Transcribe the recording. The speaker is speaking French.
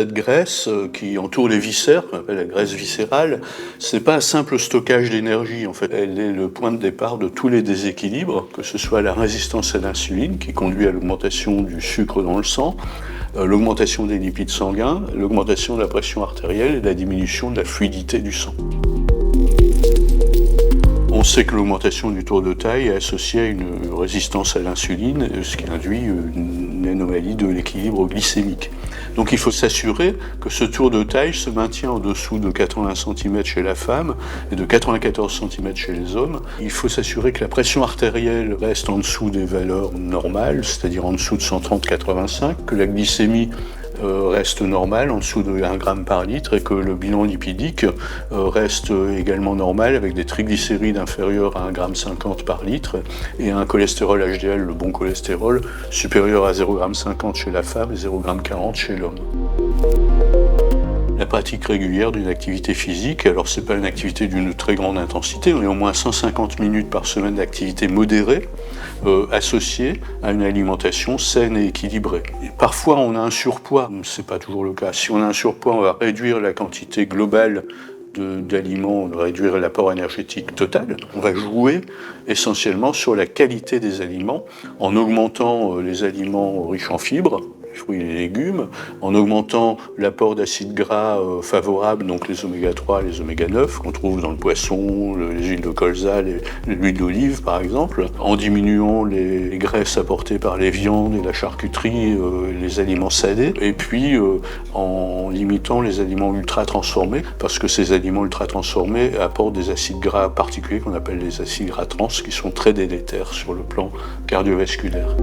Cette graisse qui entoure les viscères, qu'on appelle la graisse viscérale, c'est pas un simple stockage d'énergie. En fait, elle est le point de départ de tous les déséquilibres, que ce soit la résistance à l'insuline qui conduit à l'augmentation du sucre dans le sang, l'augmentation des lipides sanguins, l'augmentation de la pression artérielle et la diminution de la fluidité du sang. On sait que l'augmentation du tour de taille est associée à une résistance à l'insuline, ce qui induit une anomalie de l'équilibre glycémique. Donc il faut s'assurer que ce tour de taille se maintient en dessous de 80 cm chez la femme et de 94 cm chez les hommes. Il faut s'assurer que la pression artérielle reste en dessous des valeurs normales, c'est-à-dire en dessous de 130-85, que la glycémie reste normal, en dessous de 1 g par litre, et que le bilan lipidique reste également normal avec des triglycérides inférieurs à 1,50 g par litre et un cholestérol HDL, le bon cholestérol, supérieur à 0,50 g chez la femme et 0,40 g chez l'homme. La pratique régulière d'une activité physique, alors c'est pas une activité d'une très grande intensité, mais au moins 150 minutes par semaine d'activité modérée, associée à une alimentation saine et équilibrée. Et parfois on a un surpoids, c'est pas toujours le cas. Si on a un surpoids, on va réduire la quantité globale d'aliments, réduire l'apport énergétique total. On va jouer essentiellement sur la qualité des aliments en augmentant les aliments riches en fibres, les fruits et les légumes, en augmentant l'apport d'acides gras favorables, donc les oméga 3, les oméga 9 qu'on trouve dans le poisson, les huiles de colza, l'huile d'olive par exemple, en diminuant les graisses apportées par les viandes et la charcuterie, les aliments salés, et puis en limitant les aliments ultra transformés, parce que ces aliments ultra transformés apportent des acides gras particuliers qu'on appelle les acides gras trans, qui sont très délétères sur le plan cardiovasculaire.